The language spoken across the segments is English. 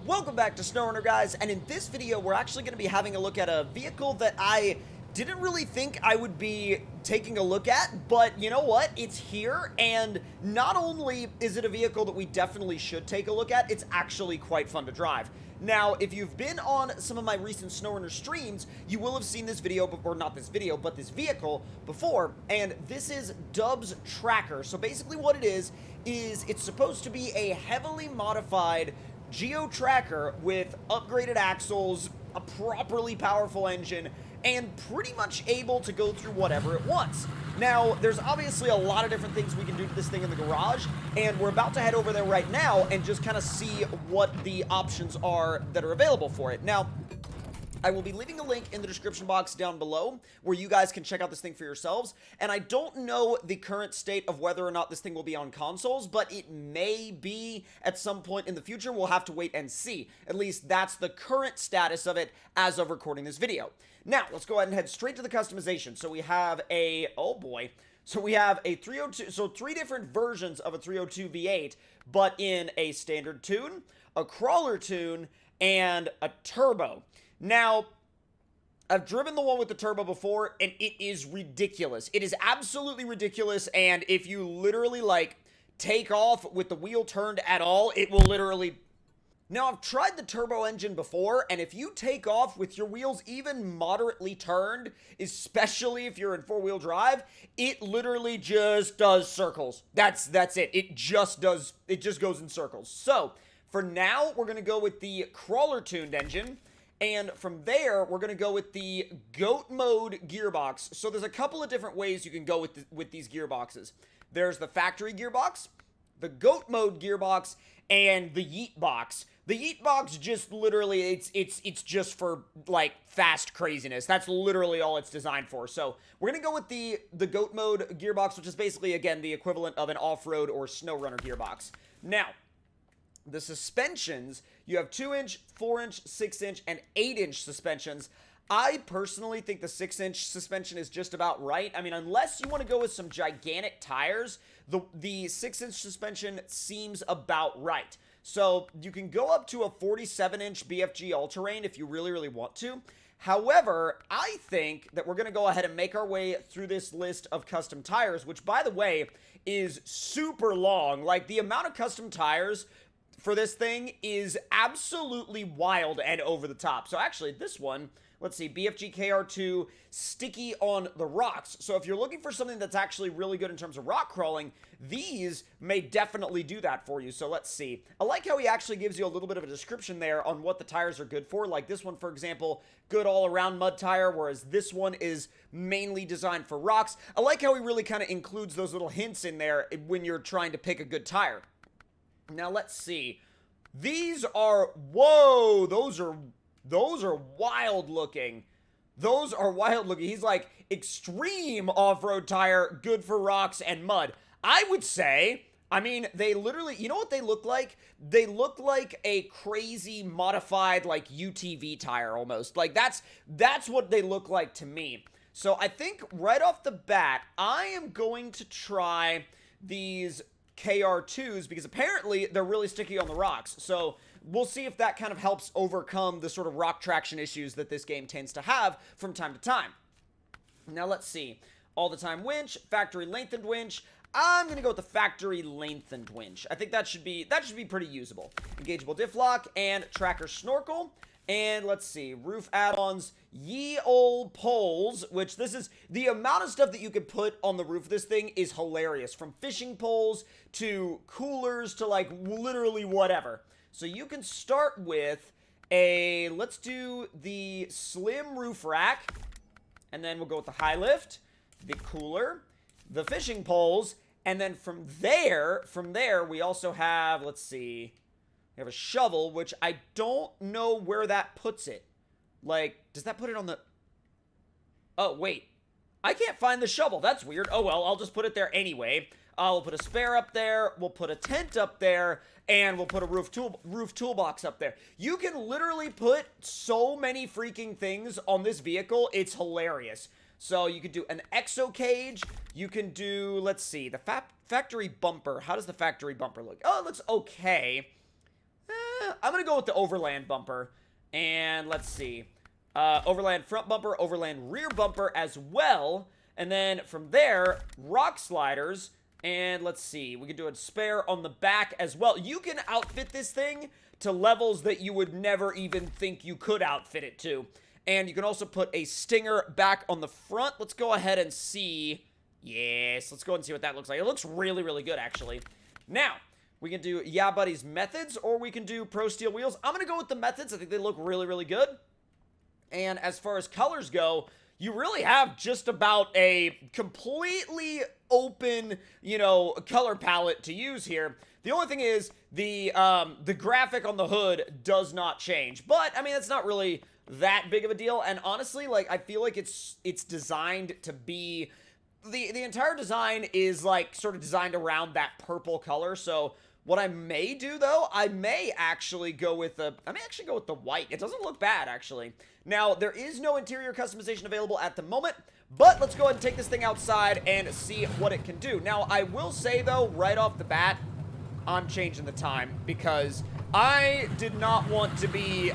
Welcome back to SnowRunner, guys, and in this video we're actually going to be having a look at a vehicle that I didn't really think I would be taking a look at, but you know what? It's here, and not only is it a vehicle that we definitely should take a look at, it's actually quite fun to drive. Now, if you've been on some of my recent SnowRunner streams, you will have seen this video, or not this video, but this vehicle before, and this is Dub's Tracker. So basically what it is it's supposed to be a heavily modified Geo Tracker with upgraded axles, a properly powerful engine, and pretty much able to go through whatever it wants. Now, there's obviously a lot of different things we can do to this thing in the garage, and we're about to head over there right now and just kind of see what the options are that are available for it. Now, I will be leaving a link in the description box down below where you guys can check out this thing for yourselves, and I don't know the current state of whether or not this thing will be on consoles, but it may be at some point in the future. We'll have to wait and see. At least that's the current status of it as of recording this video. Now, let's go ahead and head straight to the customization. So we have a, oh boy, so we have a 302, so 3 different versions of a 302 V8, but in a standard tune, a crawler tune, and a turbo. Now, I've driven the one with the turbo before, and it is ridiculous. It is absolutely ridiculous, and if you literally, like, take off with the wheel turned at all, it will literally... Now, I've tried the turbo engine before, and if you take off with your wheels even moderately turned, especially if you're in four-wheel drive, it literally just does circles. That's it. It just goes in circles. So, for now, we're going to go with the crawler-tuned engine. And from there, we're going to go with the GOAT mode gearbox. So there's a couple of different ways you can go with these gearboxes. There's the factory gearbox, the GOAT mode gearbox, and the Yeet box. The Yeet box just literally, it's just for, like, fast craziness. That's literally all it's designed for. So we're going to go with the GOAT mode gearbox, which is basically, again, the equivalent of an off-road or SnowRunner gearbox. Now, the suspensions, you have 2-inch, 4-inch, 6-inch, and 8-inch suspensions. I personally think the 6-inch suspension is just about right. I mean, unless you want to go with some gigantic tires, the 6-inch suspension seems about right. So you can go up to a 47-inch BFG all-terrain if you really, really want to. However, I think that we're going to go ahead and make our way through this list of custom tires, which, by the way, is super long. Like, the amount of custom tires for this thing is absolutely wild and over the top. So actually, this one, let's see, BFG KR2, sticky on the rocks. So if you're looking for something that's actually really good in terms of rock crawling, these may definitely do that for you. So let's see. I like how he actually gives you a little bit of a description there on what the tires are good for. Like this one, for example, good all-around mud tire, whereas this one is mainly designed for rocks. I like how he really kind of includes those little hints in there when you're trying to pick a good tire. Now, let's see. These are, whoa, those are wild looking. Those are wild looking. He's like, extreme off-road tire, good for rocks and mud. I would say, I mean, they literally, you know what they look like? They look like a crazy modified, like, UTV tire almost. Like, that's what they look like to me. So I think right off the bat, I am going to try these KR2s because apparently they're really sticky on the rocks. So we'll see if that kind of helps overcome the sort of rock traction issues that this game tends to have from time to time. Now let's see. All the time winch, factory lengthened winch. I'm going to go with the factory lengthened winch. I think that should be pretty usable. Engageable diff lock and tracker snorkel. And let's see, roof add-ons, ye old poles, which this is, the amount of stuff that you could put on the roof of this thing is hilarious. From fishing poles to coolers to, like, literally whatever. So you can start with a, let's do the slim roof rack, and then we'll go with the high lift, the cooler, the fishing poles, and then from there, we also have, let's see, we have a shovel, which I don't know where that puts it. Like, does that put it on the... Oh, wait. I can't find the shovel. That's weird. Oh, well, I'll just put it there anyway. We'll put a spare up there. We'll put a tent up there. And we'll put a roof toolbox up there. You can literally put so many freaking things on this vehicle. It's hilarious. So you could do an exo cage. You can do, let's see, the factory bumper. How does the factory bumper look? Oh, it looks okay. I'm going to go with the Overland Bumper. And let's see. Overland front bumper, Overland rear bumper as well. And then from there, rock sliders. And let's see. We can do a spare on the back as well. You can outfit this thing to levels that you would never even think you could outfit it to. And you can also put a stinger back on the front. Let's go ahead and see. Yes, let's go and see what that looks like. It looks really, really good, actually. Now, we can do Yeah Buddy's methods, or we can do Pro Steel wheels. I'm going to go with the methods. I think they look really, really good. And as far as colors go, you really have just about a completely open, you know, color palette to use here. The only thing is the graphic on the hood does not change. But, I mean, it's not really that big of a deal. And honestly, like, I feel like it's designed to be... The entire design is, like, sort of designed around that purple color. So what I may do, though, I may actually go with the white. It doesn't look bad, actually. Now, there is no interior customization available at the moment, but let's go ahead and take this thing outside and see what it can do. Now, I will say, though, right off the bat, I'm changing the time because I did not want to be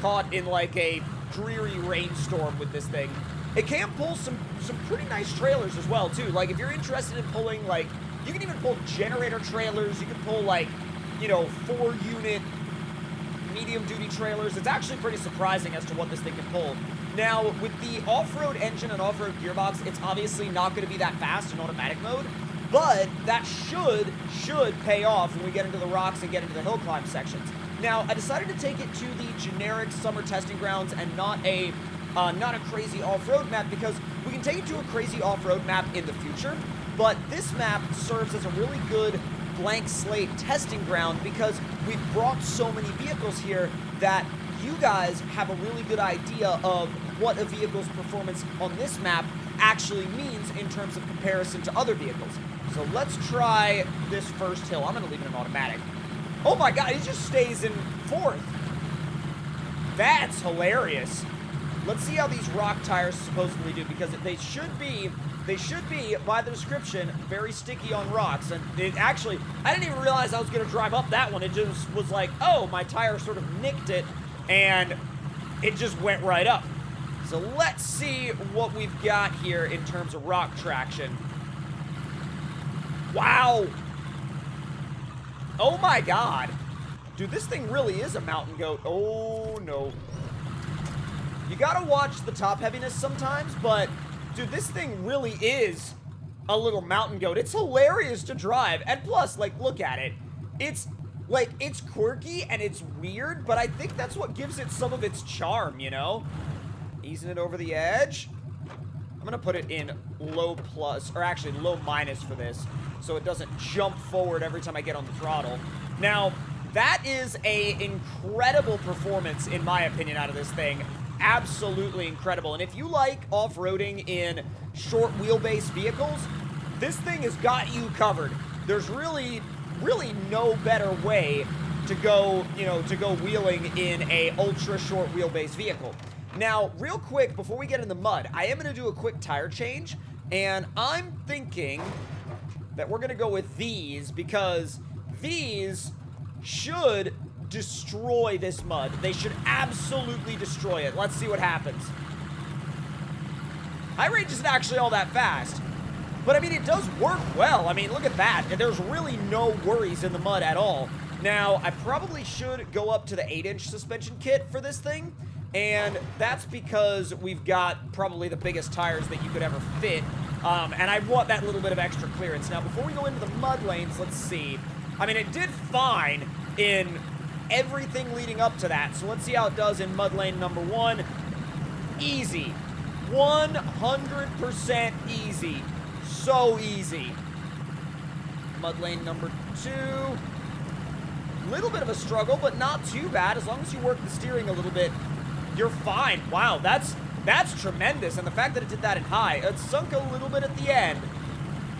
caught in, like, a dreary rainstorm with this thing. It can pull some pretty nice trailers as well, too. Like, if you're interested in pulling, like, you can even pull generator trailers. You can pull, like, you know, 4-unit medium-duty trailers. It's actually pretty surprising as to what this thing can pull. Now, with the off-road engine and off-road gearbox, it's obviously not going to be that fast in automatic mode, but that should pay off when we get into the rocks and get into the hill climb sections. Now, I decided to take it to the generic summer testing grounds and not a crazy off-road map, because we can take it to a crazy off-road map in the future, but this map serves as a really good blank slate testing ground because we've brought so many vehicles here that you guys have a really good idea of what a vehicle's performance on this map actually means in terms of comparison to other vehicles. So let's try this first hill. I'm going to leave it in automatic. Oh my god, it just stays in fourth. That's hilarious. Let's see how these rock tires supposedly do, because they should be, by the description, very sticky on rocks. And it actually, I didn't even realize I was going to drive up that one. It just was like, oh, my tire sort of nicked it, and it just went right up. So let's see what we've got here in terms of rock traction. Wow. Oh my god. Dude, this thing really is a mountain goat. Oh, no. You gotta watch the top heaviness sometimes, but, dude, this thing really is a little mountain goat. It's hilarious to drive, and plus, like, look at it. It's, like, it's quirky and it's weird, but I think that's what gives it some of its charm, you know? Easing it over the edge. I'm gonna put it in low plus, or actually low minus for this, so it doesn't jump forward every time I get on the throttle. Now, that is a incredible performance, in my opinion, out of this thing. Absolutely incredible. And if you like off-roading in short wheelbase vehicles, this thing has got you covered. There's really no better way to go, you know, to go wheeling in a ultra short wheelbase vehicle. Now, real quick, before we get in the mud, I am going to do a quick tire change, and I'm thinking that we're going to go with these, because these should destroy this mud. They should absolutely destroy it. Let's see what happens. High range isn't actually all that fast, but I mean, it does work well. I mean, look at that. There's really no worries in the mud at all. Now, I probably should go up to the 8-inch suspension kit for this thing, and that's because we've got probably the biggest tires that you could ever fit, and I want that little bit of extra clearance. Now, before we go into the mud lanes, let's see. I mean, it did fine in everything leading up to that, so let's see how it does in mud lane number 1. Easy. 100% easy. So easy. Mud lane number 2. Little bit of a struggle, but not too bad. As long as you work the steering a little bit, you're fine. Wow, that's tremendous. And the fact that it did that in high, it sunk a little bit at the end.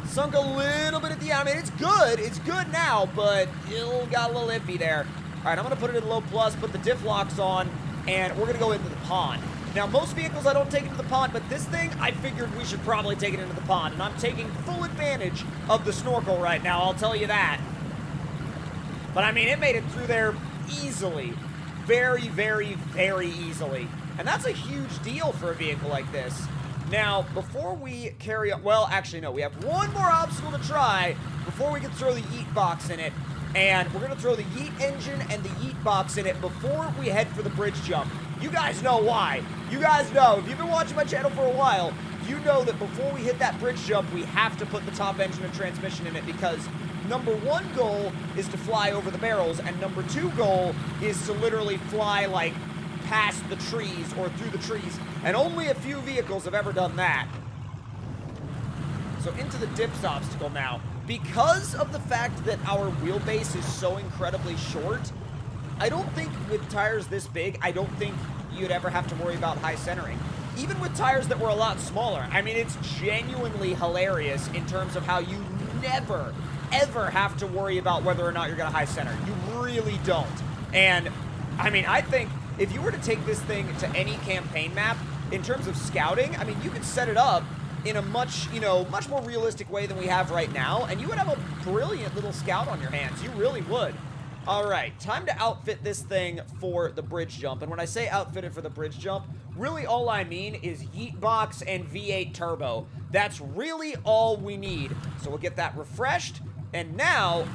Sunk a little bit at the end. I mean, it's good. It's good now, but it got a little iffy there. All right, I'm going to put it in low plus, put the diff locks on, and we're going to go into the pond. Now, most vehicles I don't take into the pond, but this thing, I figured we should probably take it into the pond, and I'm taking full advantage of the snorkel right now, I'll tell you that. But I mean, it made it through there easily. Very, very, very easily. And that's a huge deal for a vehicle like this. Now, before we carry on, well, actually, no, we have one more obstacle to try before we can throw the yeet box in it. And we're going to throw the yeet engine and the yeet box in it before we head for the bridge jump. You guys know why. You guys know. If you've been watching my channel for a while, you know that before we hit that bridge jump, we have to put the top engine and transmission in it because number one goal is to fly over the barrels, and number two goal is to literally fly, like, past the trees or through the trees. And only a few vehicles have ever done that. So into the dips obstacle now. Because of the fact that our wheelbase is so incredibly short, I don't think with tires this big, I don't think you'd ever have to worry about high centering. Even with tires that were a lot smaller, I mean, it's genuinely hilarious in terms of how you never, ever have to worry about whether or not you're going to high center. You really don't. And, I mean, I think if you were to take this thing to any campaign map, in terms of scouting, I mean, you could set it up in a much, much more realistic way than we have right now, and you would have a brilliant little scout on your hands. You really would. All right, time to outfit this thing for the bridge jump. And when I say outfit it for the bridge jump, really all I mean is yeet box and V8 turbo. That's really all we need. So we'll get that refreshed, and now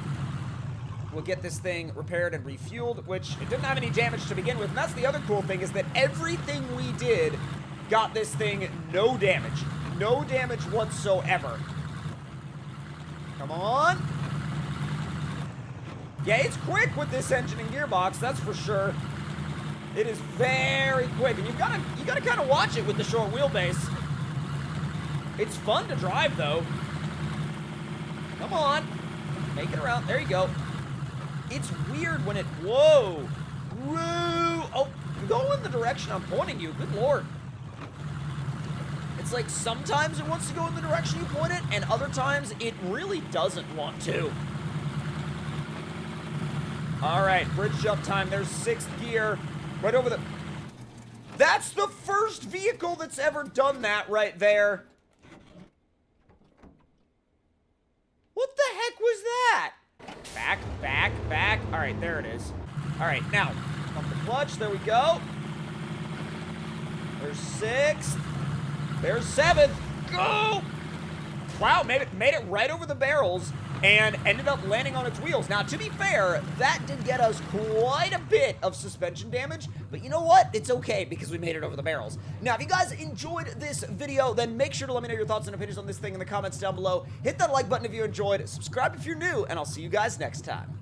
we'll get this thing repaired and refueled, which it didn't have any damage to begin with. And that's the other cool thing, is that everything we did got this thing no damage. No damage whatsoever. Come on. Yeah, it's quick with this engine and gearbox, that's for sure. It is very quick, and you gotta kind of watch it with the short wheelbase. It's fun to drive, though. Come on. Make it around. There you go. It's weird when it... Whoa. Whoa. Oh, go in the direction I'm pointing you. Good lord. It's like sometimes it wants to go in the direction you point it, and other times it really doesn't want to. All right, bridge jump time. There's 6th gear. Right over the... That's the first vehicle that's ever done that right there. What the heck was that? Back, back, back. All right, there it is. All right, now, pump the clutch. There we go. There's 6th. There's 7th. Go! Wow, made it right over the barrels and ended up landing on its wheels. Now, to be fair, that did get us quite a bit of suspension damage, but you know what? It's okay because we made it over the barrels. Now, if you guys enjoyed this video, then make sure to let me know your thoughts and opinions on this thing in the comments down below. Hit that like button if you enjoyed, subscribe if you're new, and I'll see you guys next time.